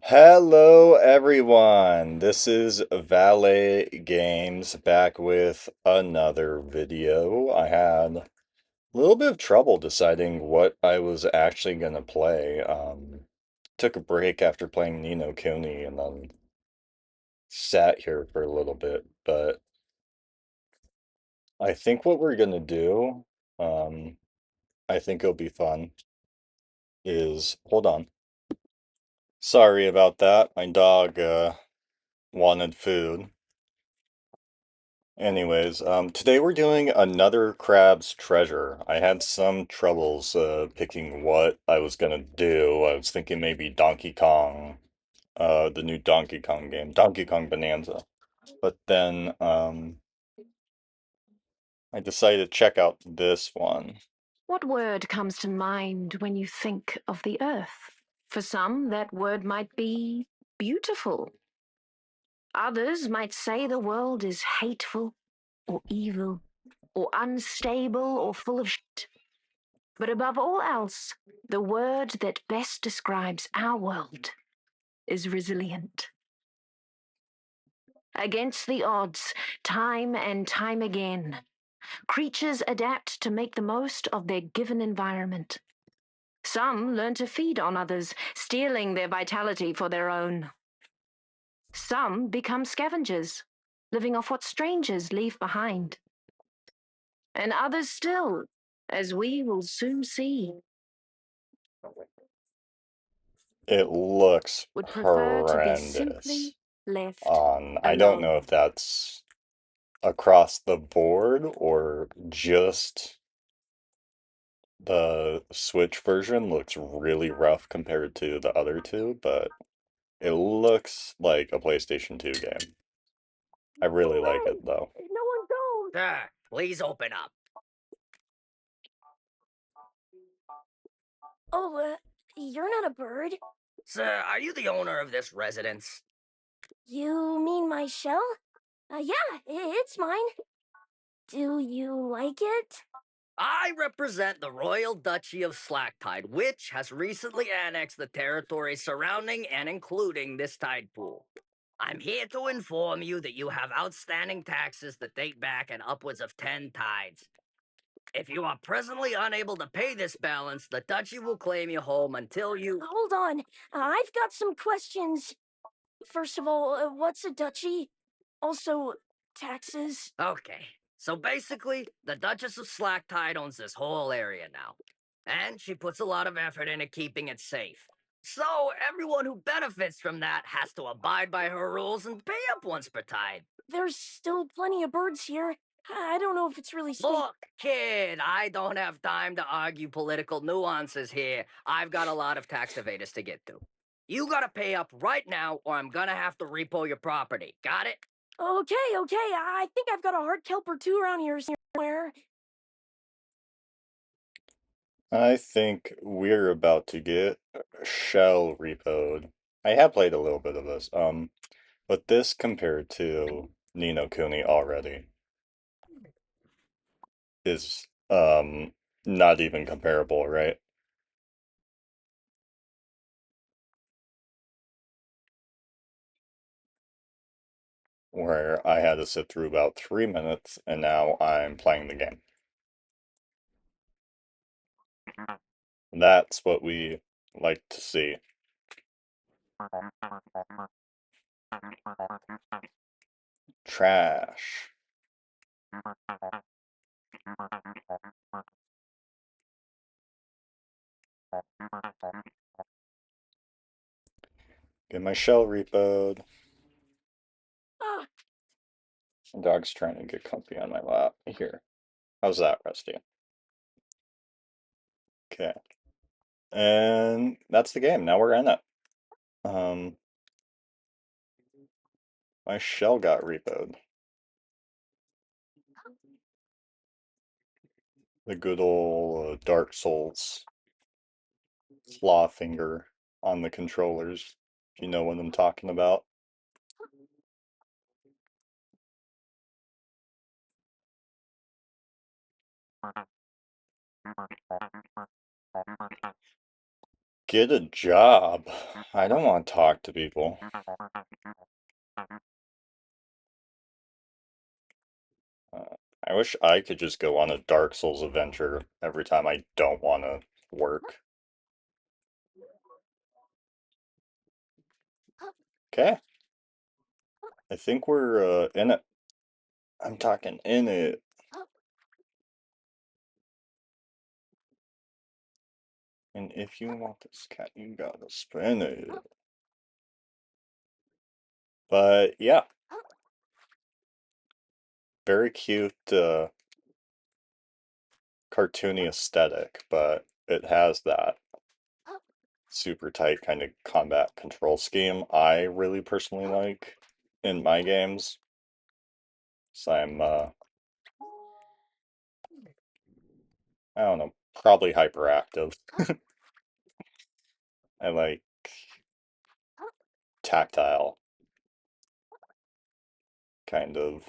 Hello, everyone. This is Valet Games back with another video. I had a little bit of trouble deciding what I was actually going to play. Took a break after playing Nino Kuni and then sat here for a little bit. But I think what we're going to do, um, I think it'll be fun, is hold on. Sorry about that. My dog wanted food. Anyways, today we're doing another Crab's Treasure. I had some troubles picking what I was gonna do. I was thinking maybe Donkey Kong, the new Donkey Kong game, Donkey Kong Bonanza. But then I decided to check out this one. What word comes to mind when you think of the earth? For some, that word might be beautiful. Others might say the world is hateful or evil or unstable or full of shit. But above all else, the word that best describes our world is resilient. Against the odds, time and time again, creatures adapt to make the most of their given environment. Some learn to feed on others, stealing their vitality for their own. Some become scavengers, living off what strangers leave behind. And others still, as we will soon see, It looks would prefer to be horrendous. simply left I don't know alone. if that's across the board or just the Switch version looks really rough compared to the other two, but it looks like a PlayStation 2 game. I really like it though. No one goes! Sir, please open up. Oh, you're not a bird. Sir, are you the owner of this residence? You mean my shell? Yeah, it's mine. Do you like it? I represent the Royal Duchy of Slacktide, which has recently annexed the territory surrounding and including this tide pool. I'm here to inform you that you have outstanding taxes that date back an upwards of 10 tides. If you are presently unable to pay this balance, the duchy will claim you home until you... Hold on. I've got some questions. First of all, what's a duchy? Also, taxes. Okay, so basically, the Duchess of Slacktide owns this whole area now. And she puts a lot of effort into keeping it safe. So everyone who benefits from that has to abide by her rules and pay up once per tide. There's still plenty of birds here. I don't know if it's really safe. Look, kid, I don't have time to argue political nuances here. I've got a lot of tax evaders to get to. You gotta pay up right now, or I'm gonna have to repo your property. Got it? Okay, I think I've got a hard kelp or two around here somewhere. I think we're about to get shell repoed. I have played a little bit of this, but this compared to Nino Kuni already is not even comparable, right? Where I had to sit through about 3 minutes and now I'm playing the game. That's what we like to see. Trash. Get my shell repoed. Ah, The dog's trying to get comfy on my lap. Here. How's that, Rusty? Okay. And that's the game. Now we're in it. Um, my shell got repoed. The good old Dark Souls claw finger on the controllers. If you know what I'm talking about. Get a job. I don't want to talk to people. I wish I could just go on a Dark Souls adventure every time I don't want to work. Okay. I think we're in it. I'm talking in it. And if you want this cat, you gotta spin it. But yeah, very cute, cartoony aesthetic, but it has that super tight kind of combat control scheme I really personally like in my games. So I don't know, probably hyperactive. I like tactile, kind of,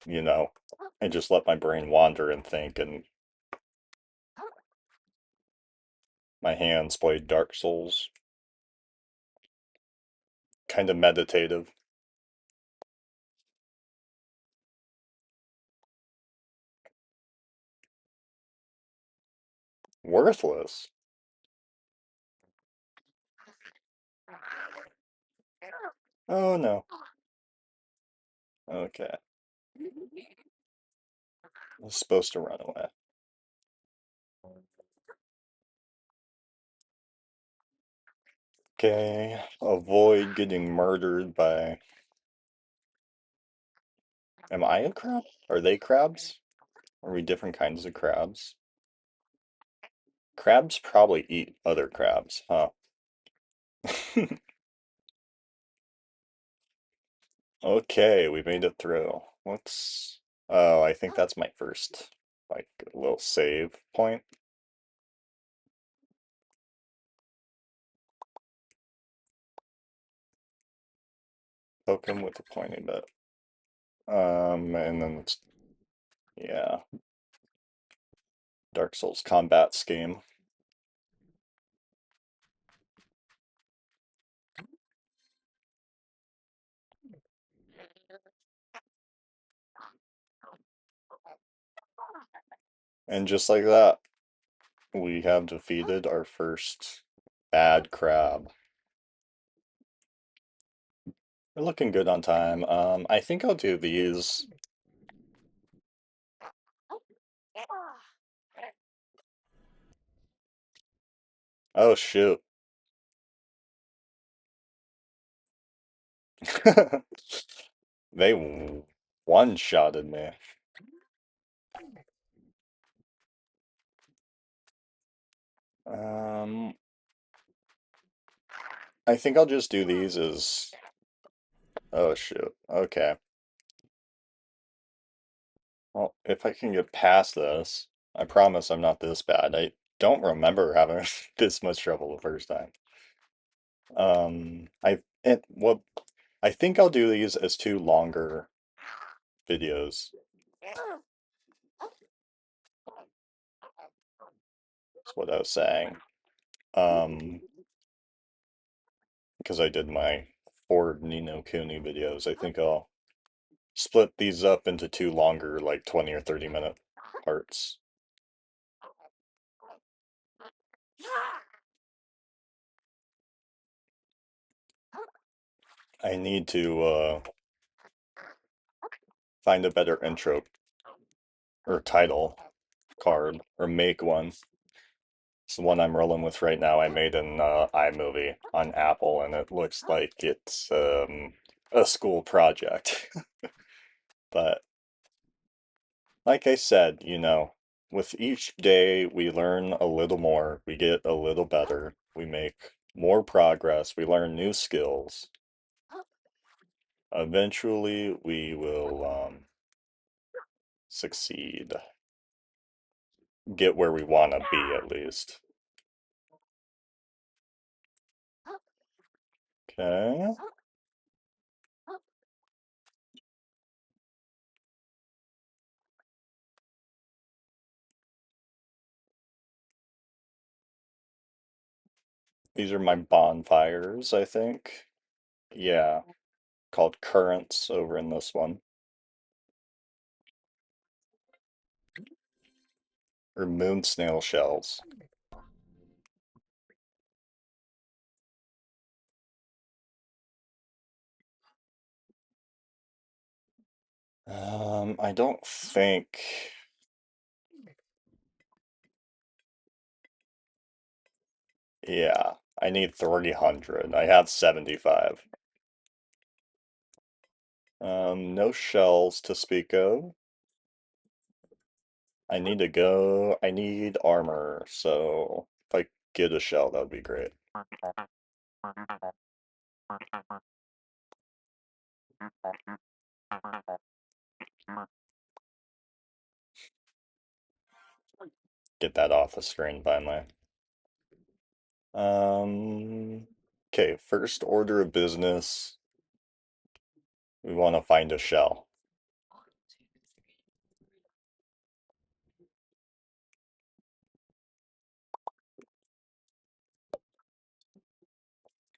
you know, and just let my brain wander and think, and my hands play Dark Souls. Kind of meditative. Worthless. Oh no. Okay. I was supposed to run away. Okay. Avoid getting murdered by. Am I a crab? Are they crabs? Are we different kinds of crabs? Crabs probably eat other crabs, huh? Okay, we made it through. Let's. Oh, I think that's my first, like, little save point. Poke him with the pointy bit. And then it's. Yeah. Dark Souls combat scheme. And just like that, we have defeated our first bad crab. We're looking good on time. I think I'll do these. Oh shoot. They one-shotted me. Um, I think I'll just do these as. Oh shoot. Okay. Well, if I can get past this, I promise I'm not this bad. I don't remember having this much trouble the first time. Well, I think I'll do these as two longer videos. That's what I was saying. Um, because I did my Ford Nino Cooney videos, I think I'll split these up into two longer, like 20 or 30-minute parts. I need to find a better intro or title card or make one. It's the one I'm rolling with right now. I made an iMovie on Apple, and it looks like it's a school project. But like I said, with each day we learn a little more, we get a little better, we make more progress, we learn new skills. Eventually, we will succeed, get where we want to be at least. Okay. These are my bonfires, I think. Yeah, called currents over in this one. Or moon snail shells. I don't think. Yeah, I need 300. I have 75. No shells to speak of. I need armor, so if I get a shell, that would be great. Get that off the screen finally. Um, okay, first order of business, we want to find a shell.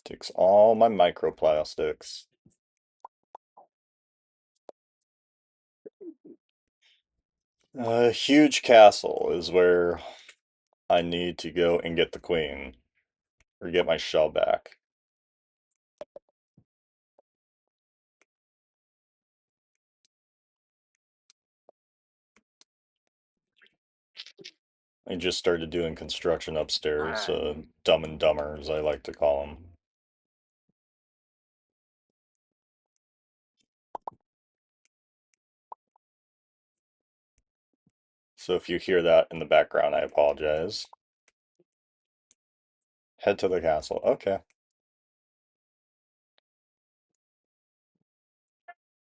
Takes all my microplastics. A huge castle is where I need to go and get the queen, or get my shell back. I just started doing construction upstairs, Dumb and Dumber, as I like to call them. So if you hear that in the background, I apologize. Head to the castle. Okay.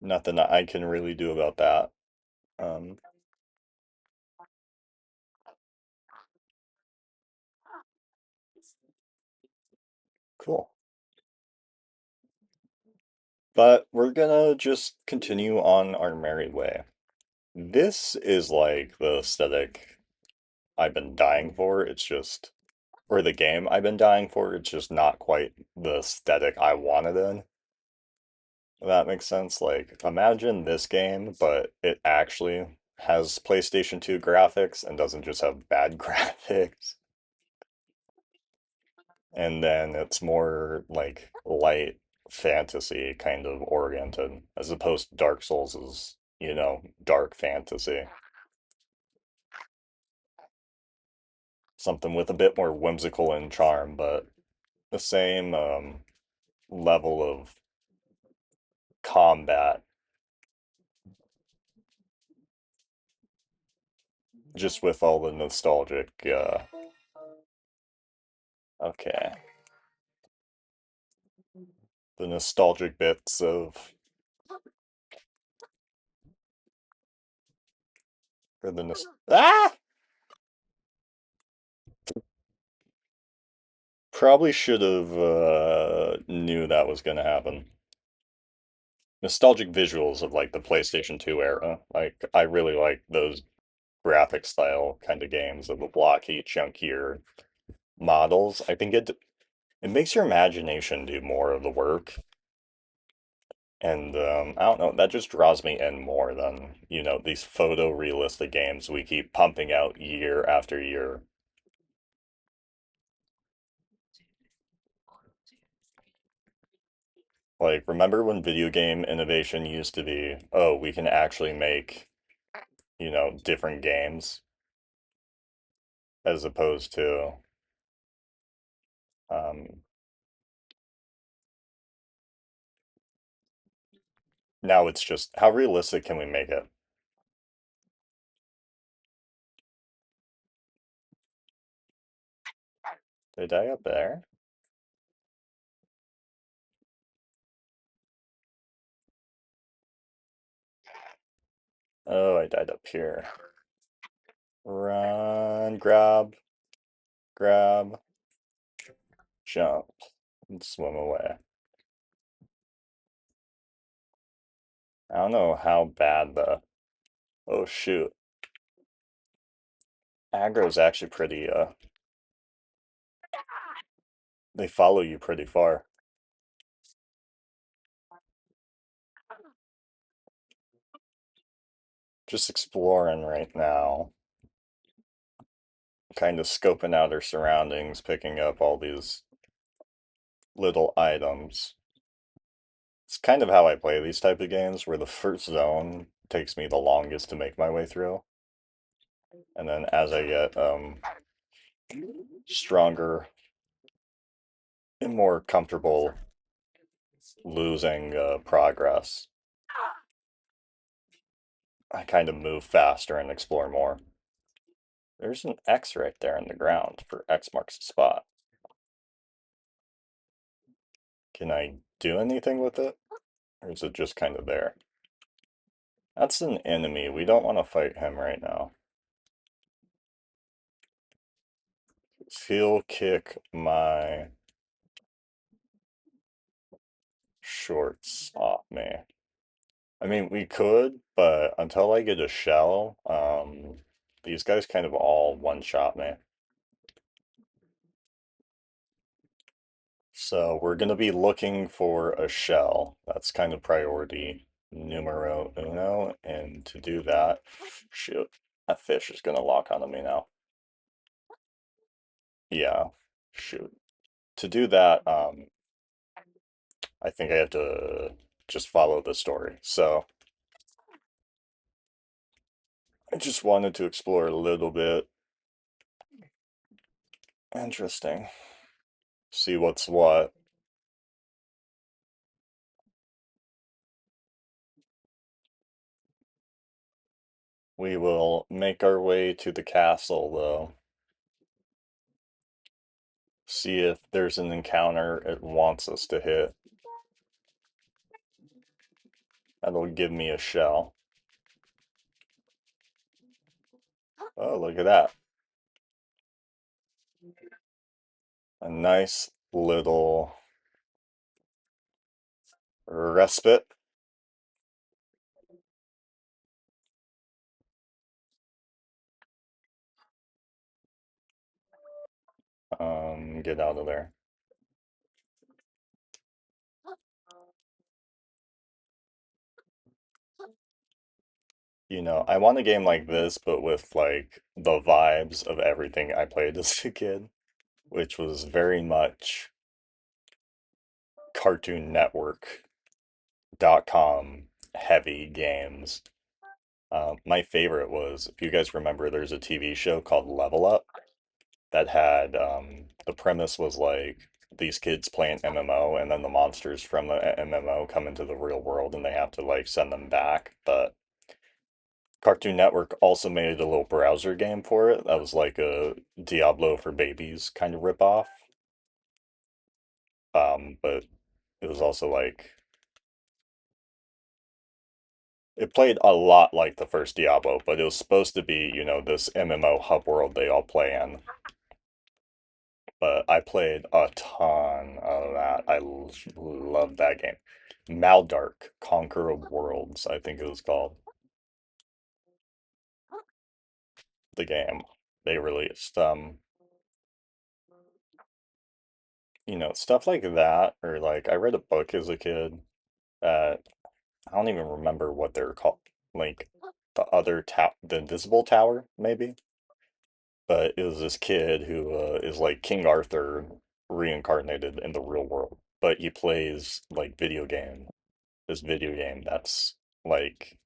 Nothing I can really do about that. Um, cool. But we're gonna just continue on our merry way. This is like the aesthetic I've been dying for. It's just, or the game I've been dying for. It's just not quite the aesthetic I wanted in. If that makes sense. Like, imagine this game, but it actually has PlayStation 2 graphics and doesn't just have bad graphics. And then it's more like light fantasy kind of oriented, as opposed to Dark Souls is, dark fantasy. Something with a bit more whimsical and charm, but the same level of combat, just with all the nostalgic, okay, the nostalgic bits of, or the ah! Probably should have knew that was gonna happen. Nostalgic visuals of like the PlayStation 2 era. Like I really like those graphic style kind of games of the blocky, chunkier models. I think it makes your imagination do more of the work. And I don't know, that just draws me in more than, these photorealistic games we keep pumping out year after year. Like, remember when video game innovation used to be, oh, we can actually make, different games as opposed to, um, now it's just, how realistic can we make it? Did I die up there? Oh, I died up here. Run, grab, jump, and swim away. I don't know how bad the, oh shoot. Aggro is actually pretty, They follow you pretty far. Just exploring right now, kind of scoping out our surroundings, picking up all these little items. It's kind of how I play these type of games, where the first zone takes me the longest to make my way through, and then as I get stronger and more comfortable losing progress, I kind of move faster and explore more. There's an X right there in the ground for X marks the spot. Can I do anything with it? Or is it just kind of there? That's an enemy. We don't want to fight him right now. He'll kick my shorts off me. I mean, we could, but until I get a shell, these guys kind of all one-shot me. So we're going to be looking for a shell. That's kind of priority numero uno. And to do that, shoot, that fish is going to lock onto me now. Yeah, shoot. To do that, I think I have to just follow the story. So I just wanted to explore a little bit. Interesting. See what's what. We will make our way to the castle, though. See if there's an encounter it wants us to hit. That'll give me a shell. Oh, look at that. A nice little respite. Get out of there. You know, I want a game like this, but with like the vibes of everything I played as a kid, which was very much Cartoon Network.com heavy games. My favorite was, if you guys remember, there's a TV show called Level Up that had the premise was like these kids play an MMO and then the monsters from the MMO come into the real world and they have to like send them back. But Cartoon Network also made a little browser game for it that was like a Diablo for babies kind of ripoff. But it was also like it played a lot like the first Diablo, but it was supposed to be, you know, this MMO hub world they all play in. But I played a ton of that. Love that game. Maldark, Conquer of Worlds, I think it was called. The game they released. You know, stuff like that, or like I read a book as a kid that I don't even remember what they're called. Like the other tower, the Invisible Tower, maybe. But it was this kid who is like King Arthur reincarnated in the real world, but he plays like video game. This video game that's like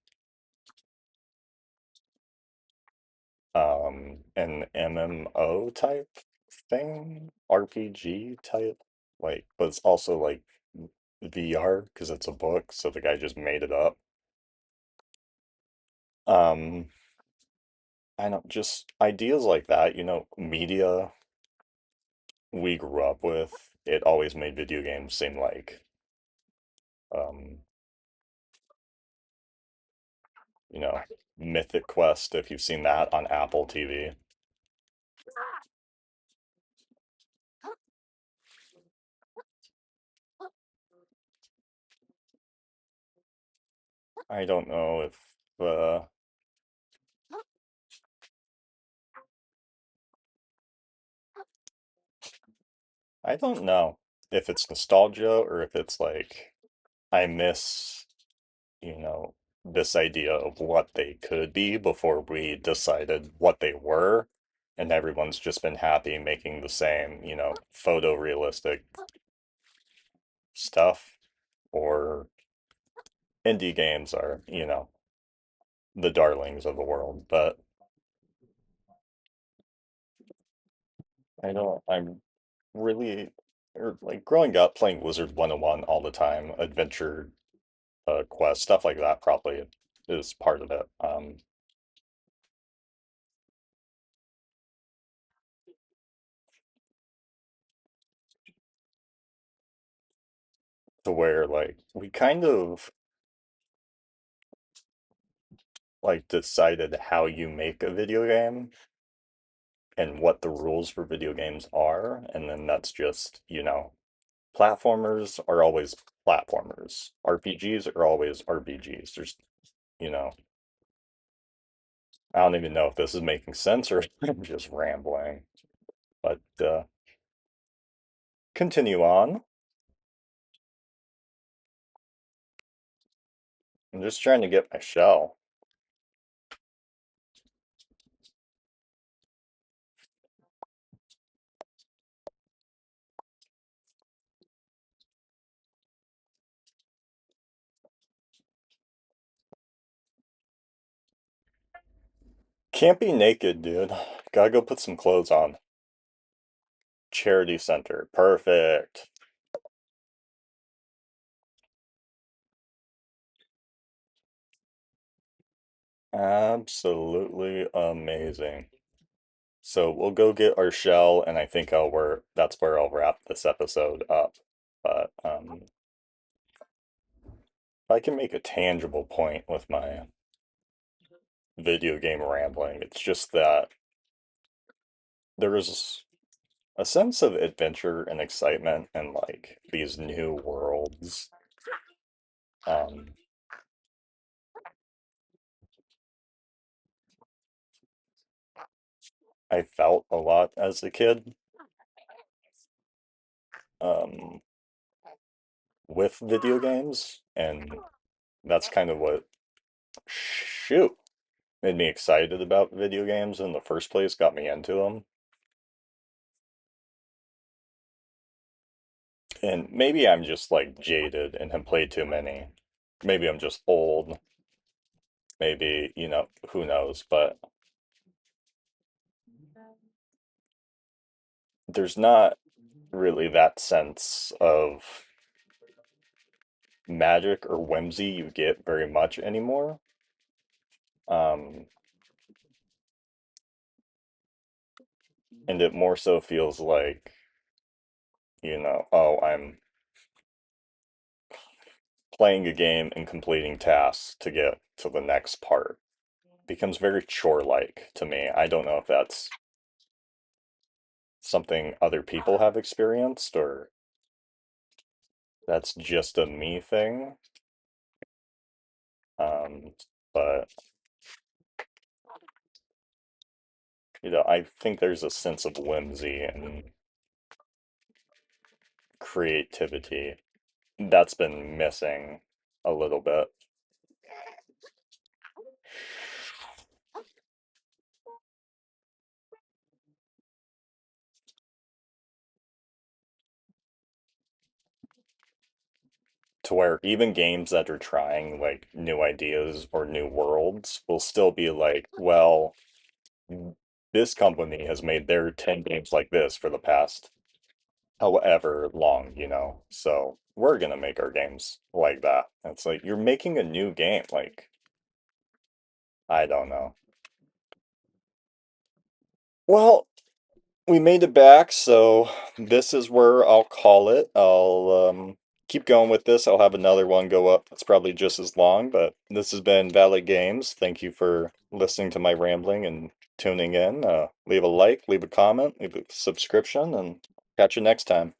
an MMO type thing, RPG type, like, but it's also like VR because it's a book, so the guy just made it up. Um, I don't just ideas like that, you know, media we grew up with, it always made video games seem like um, you know, Mythic Quest, if you've seen that on Apple TV. I don't know if uh I don't know if it's nostalgia or if it's like I miss, you know, this idea of what they could be before we decided what they were, and everyone's just been happy making the same, photorealistic stuff, or indie games are, the darlings of the world. But I'm really, or like growing up playing Wizard 101 all the time, Adventure Quest, stuff like that probably is part of it. To where like we kind of like decided how you make a video game and what the rules for video games are, and then that's just, platformers are always platformers. RPGs are always RPGs. There's, you know, I don't even know if this is making sense or I'm just rambling. But continue on. I'm just trying to get my shell. Can't be naked, dude. Gotta go put some clothes on. Charity center. Perfect. Absolutely amazing. So we'll go get our shell, and I think that's where I'll wrap this episode up. But if I can make a tangible point with my video game rambling, it's just that there is a sense of adventure and excitement and like these new worlds. Um, I felt a lot as a kid um, with video games, and that's kind of what shoot made me excited about video games in the first place, got me into them. And maybe I'm just like jaded and have played too many. Maybe I'm just old. Maybe, who knows, but there's not really that sense of magic or whimsy you get very much anymore. Um, and it more so feels like, oh, I'm playing a game and completing tasks to get to the next part. Becomes very chore-like to me. I don't know if that's something other people have experienced or that's just a me thing. Um, but I think there's a sense of whimsy and creativity that's been missing a little bit. To where even games that are trying like new ideas or new worlds will still be like, well, this company has made their 10 games like this for the past however long, so we're gonna make our games like that. It's like you're making a new game, like I don't know. Well, we made it back, so this is where I'll call it. I'll keep going with this. I'll have another one go up. It's probably just as long, but this has been Valley Games. Thank you for listening to my rambling and tuning in. Leave a like, leave a comment, leave a subscription, and catch you next time.